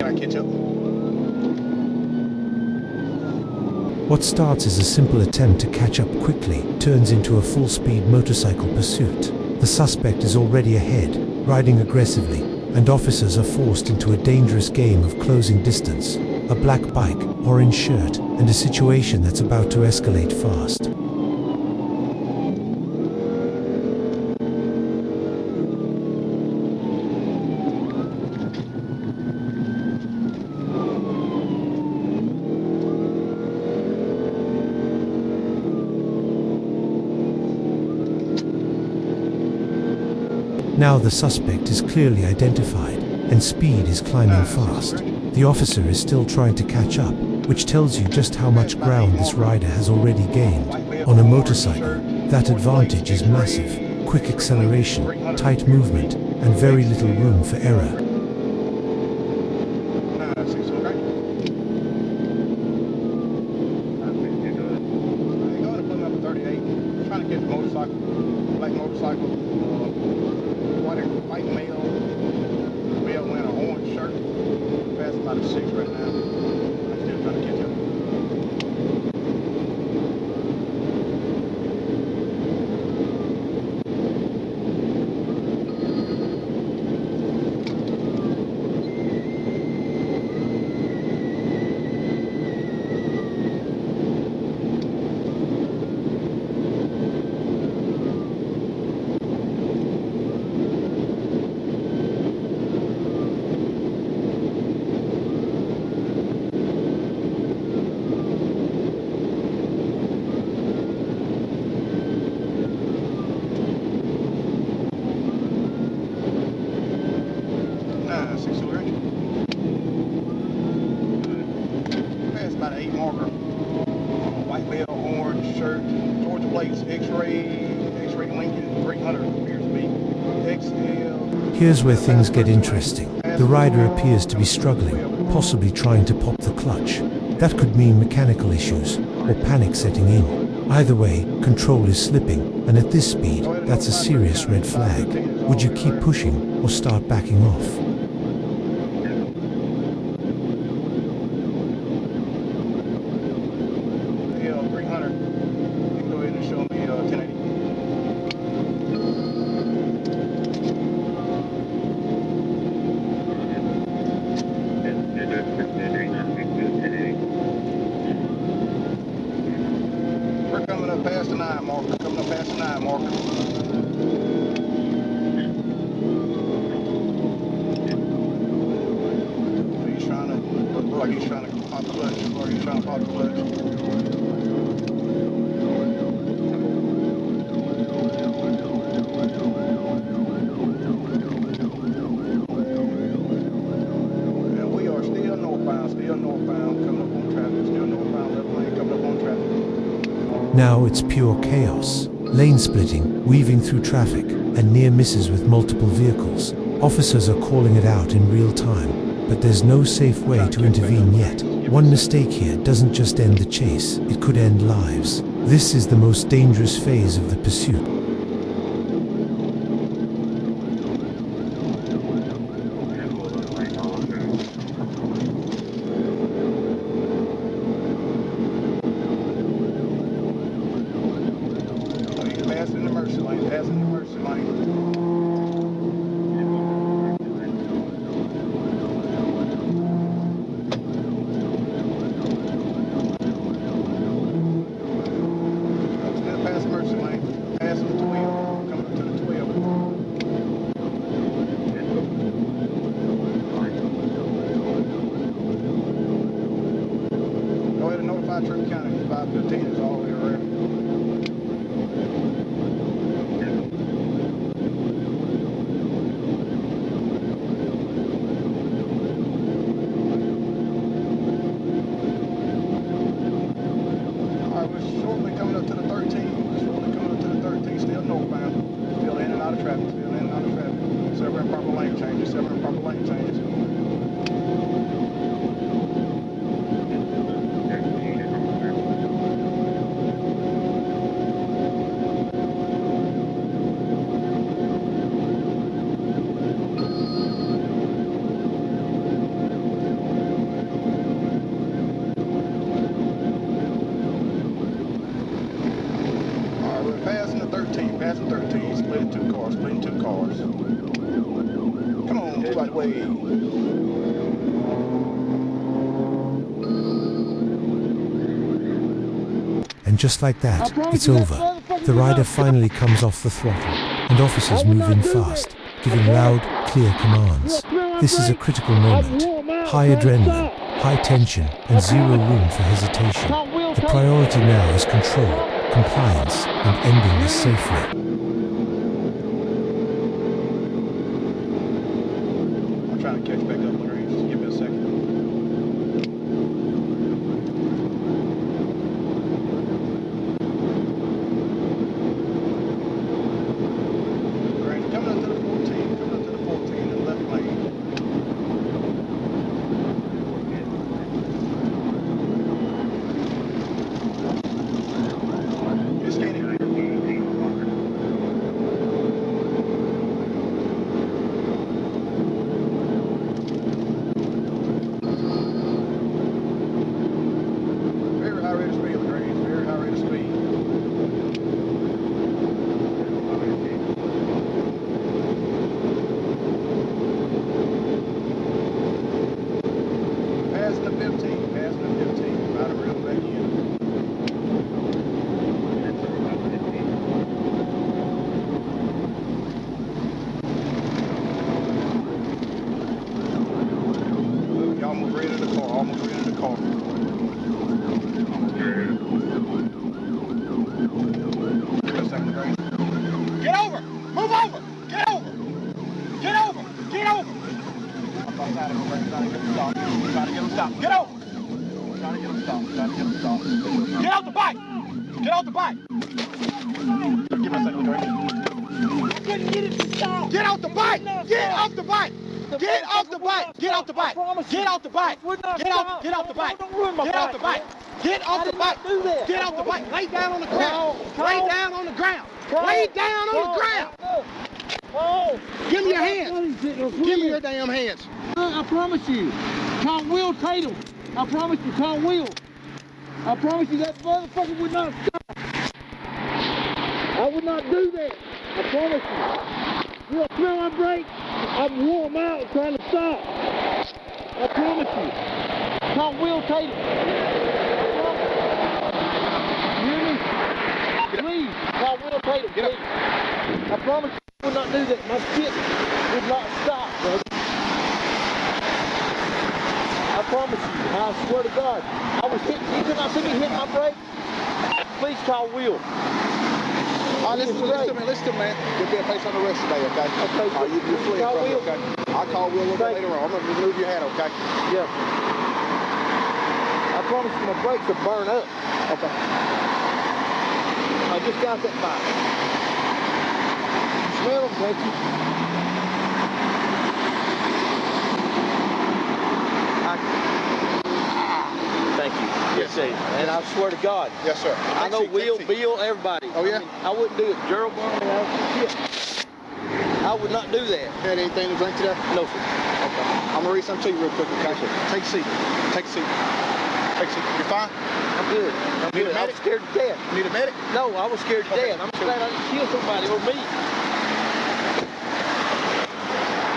try to catch up. What starts as a simple attempt to catch up quickly turns into a full-speed motorcycle pursuit. The suspect is already ahead, riding aggressively, and officers are forced into a dangerous game of closing distance. A black bike, orange shirt, and a situation that's about to escalate fast. Now the suspect is clearly identified, and speed is climbing fast. The officer is still trying to catch up, which tells you just how much ground this rider has already gained. On a motorcycle, that advantage is massive. Quick acceleration, tight movement, and very little room for error. White male wearing an orange shirt. Fast about a 6 right now. I'm still trying to catch up. Past about an 8 marker. White male, orange shirt, Georgia plates, X-ray Lincoln 300 appears to be XL. Here's where things get interesting. The rider appears to be struggling, possibly trying to pop the clutch. That could mean mechanical issues or panic setting in. Either way, control is slipping, and at this speed, that's a serious red flag. Would you keep pushing or start backing off? Coming up past the 9 marker. Coming up past the 9 marker. He's trying to look like he's trying to pop the clutch. Or he's trying to pop the clutch. And we are still northbound, coming up on traffic, still northbound, left lane, coming up on traffic. Now it's pure chaos. Lane splitting, weaving through traffic, and near misses with multiple vehicles. Officers are calling it out in real time, but there's no safe way to intervene yet. One mistake here doesn't just end the chase, it could end lives. This is the most dangerous phase of the pursuit. Passing the mercy lane, passing the mercy lane. Still passing mercy lane, passing the 12, coming up to the 12. Go ahead and notify Tripp County, 515 is all the way around. passing 13, split in 2 cars, split in 2 cars. Come on, move out the way. And just like that, it's over. The rider finally comes off the throttle, and officers move in fast, giving loud, clear commands. This is a critical moment. High adrenaline, high tension, and zero room for hesitation. The priority now is control, compliance, and ending this safely. I'm trying to catch back up, Larry. Just give me a second. Great. Coming up to the 14, coming up to the 14 in the left lane. It's scanning. Very high rate of speed, Lagrange. Very high rate of speed. Passing the 15, passing the 15. About to reel back in. Y'all move right into the car. Almost right into the car. Get over! Move over! Get over! Get over! Get over! I'm trying to get him stopped. Trying to get him stopped. Get over! Trying to get him stopped. Trying to get him stopped. Get out the bike! Get out the bike! Give me a second, Lagrange. I couldn't get it to stop. Get out the bike! Get off the bike! Get off the bike! Get off the bike! Get off the bike! Get off the bike! Don't ruin my Get off the bike! Get off the bike! do that. Get off the bike! Lay down on the ground! Lay down on the ground! Lay down on the ground! Oh, Give me your hands! Give me your damn hands! I promise you. Call Will Tatum. I promise you, call Will. I promise you that motherfucker would not stop. I would not do that. I promise you. You'll smell my brakes. I'm warm out trying to stop. I promise you. Call Will Tatum. You hear me? Please, call Will Tatum. Get up. Please. I promise you, I would not do that. My shit would not stop, brother. I promise you. I swear to God. I was hitting. You could not see me hit my brake. Please call Will. All right, listen to me, man. You'll be a place on the rest today, okay? Okay. You're free, Call brother, Will. okay? I'll call Will a little bit later on. I'm going to remove your hat, okay? Yeah. I promise you my brakes will burn up. Okay. I just got that bike. You smell them, don't you? Thank you. Yes, sir. And I swear to God. Yes, sir. I know Will, Bill, everybody. Oh, yeah? I mean, I wouldn't do it. Gerald Barney, shit. I would not do that. Had anything to drink today? No, sir. Okay. I'm going to read something to you real quick, okay? Take a seat. Take a seat. Take a seat. You're fine? I'm good. I'm Need a good. I was medic? scared to death. Need a medic? No, I was scared to Okay. death. I'm glad I didn't kill somebody or me.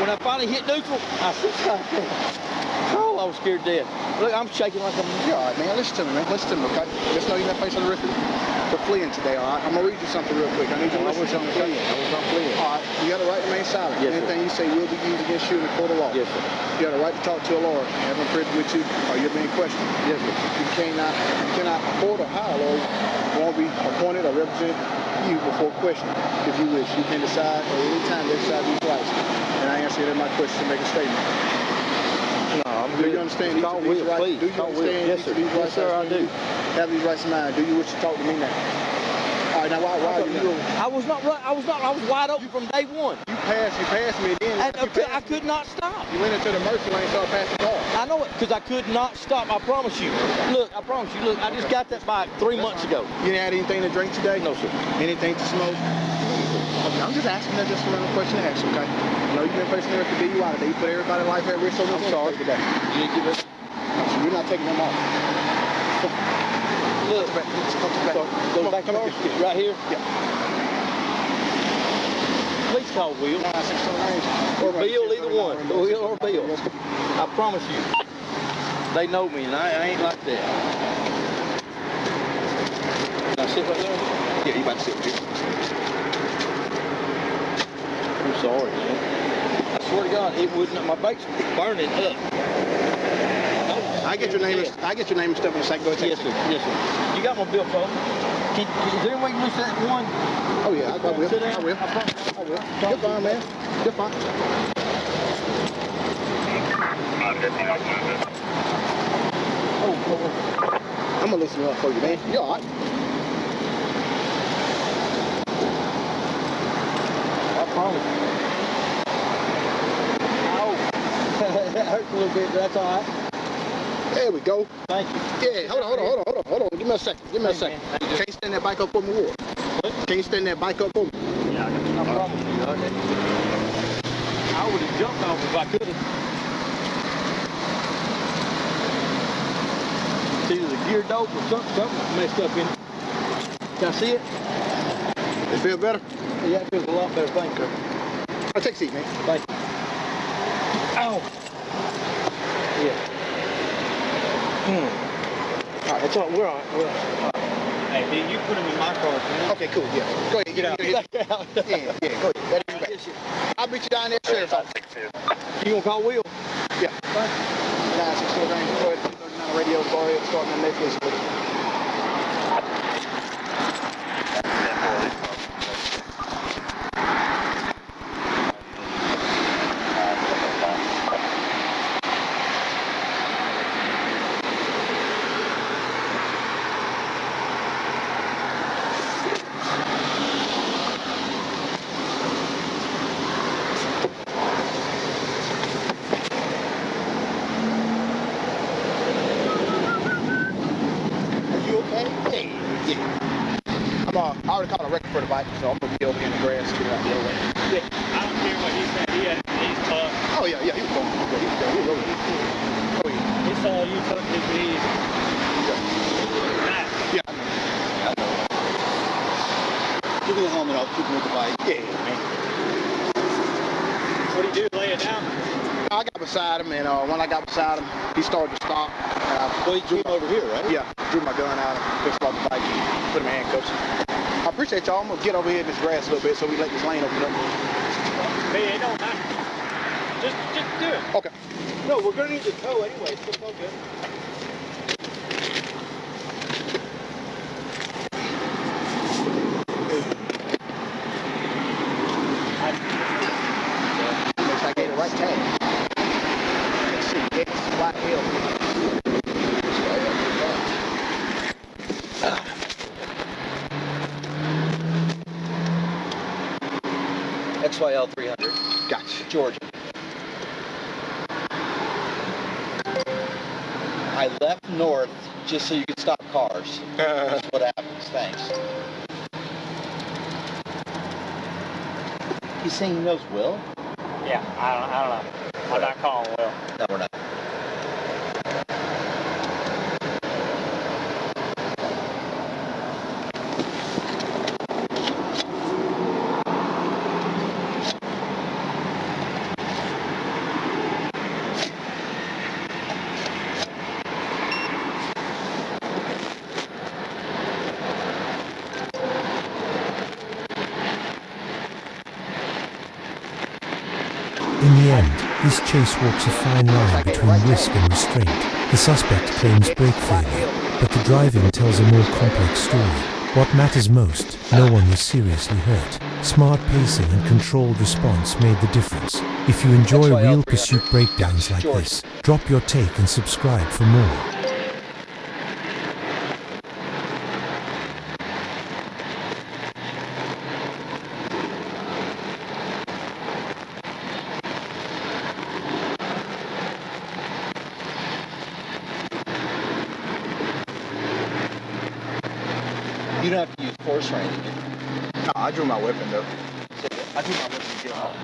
When I finally hit neutral, I said, oh, I was scared to death. Look, I'm shaking like I'm... You're all right, man. Listen to me, man. Listen to me, okay? Just know you're not facing the risk of fleeing today, all right? I'm going to read you something real quick. I need you to I listen was to not me, fleeing. okay? I was not fleeing. All right. You got a right to remain silent. Yes, sir. Anything you say will be used against you in the court of law. Yes, sir. You got a right to talk to a lawyer. Have him privy with you, or you're being questioned. Yes, sir. You cannot afford or hire a lawyer who won't be appointed or represent you before questioning. If you wish, you can decide at any time to exercise these rights. And I answer any of my questions and make a statement. No, I'm Do good. you understand each Call of these Will, rights? please. Do you Call Will. understand Yes, each sir. of these rights? Yes, sir, I do. Have these rights in mind. Do you wish to talk to me now? All right, now why are you doing? I was not right. I was wide open from day one. You passed me again. And I could not stop. You went into the mercy lane and started passing cars. I know it, because I could not stop. I promise you. Look, I promise you. Look, I just got that bike 3 months ago. You didn't have anything to drink today? No, sir. Anything to smoke? Okay, I'm just asking that just a random question to ask, okay? I know you've been facing the risk of DUI today. You put everybody's life at risk on this sorry. today. You didn't give it. So you're not taking them off. Look, Come back. go back to the right here. Yeah. Please call Will. 964 range. Or Bill, either one. Will or Bill. I promise you. They know me and I ain't like that. Can I sit right there? Yeah, you about to sit with you. I'm sorry, man. I swear to God, it wouldn't. My bake's burning up. I get your name. I get your name and stuff in a second. Go ahead. Yes, sir. Yes, sir. You got my bill, folks. Is there any way you can lose that one? Oh yeah, I will. Sit down. I will. I promise. I will. You're fine, man. You're fine. Oh. I'm gonna listen up for you, man. You're all right. I promise. Ow. That hurts a little bit, but that's all right. There we go. Thank you. Yeah, hold on. Give me a second. Give me a second. Can you stand that bike up for me, Ward? Can you stand that bike up for me? Yeah, I promise you. Okay. I would have jumped off if I could have. It's either the gear dope or something messed up in it. Can I see it? It feel better? Yeah, it feels a lot better. Thank you. I'll take a seat, man. Thank you. Ow. Yeah. All right, that's all. We're all right. We're all right. Hey, dude, you put him in my car. Okay, cool. Yeah. Go ahead. Get out. Yeah, go ahead. I'll meet you down there, sheriff's office. You gonna call Will? Yeah. 964 range. Go ahead. 39 radio. Go ahead. Starting the next list. I already caught a record for the bike, so I'm gonna be over here in the grass to get out the other way. Yeah, I don't care what he said. He's tough. Oh yeah, he was going. He was over there. Oh yeah. He saw you took his lead. Yeah. Give me the helmet. I'll keep him with the bike. Yeah, man. What do you do? Lay it down? I got beside him, and when I got beside him, he started to stop. Well, he drew over here, right? Yeah, drew my gun out and pissed off the bike and put him in handcuffs. I appreciate y'all. I'm gonna get over here in this grass a little bit so we let this lane open up. Hey, it don't matter. Just do it. Okay. No, we're gonna need the tow anyway, so it's all good. Looks like I ate the right tag. Let's see. It's Black Hill. XYL 300. Gotcha. Georgia. I left north just so you could stop cars. That's what happens. Thanks. He's saying he knows Will? Yeah, I don't know. I'm not calling Will. No, we're not. In the end, this chase walks a fine line between risk and restraint. The suspect claims brake failure, but the driving tells a more complex story. What matters most, no one was seriously hurt. Smart pacing and controlled response made the difference. If you enjoy real pursuit breakdowns like this, drop your take and subscribe for more. You don't have to use force or anything. No, I drew my weapon though. I do my work to get off.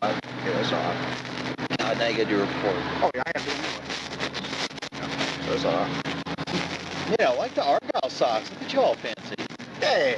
Yeah, that's all right. Now you gotta do a report. Oh yeah, I have to do it anyway. That's all right. Yeah, I like the Argyle socks. Look at you all fancy. Yeah.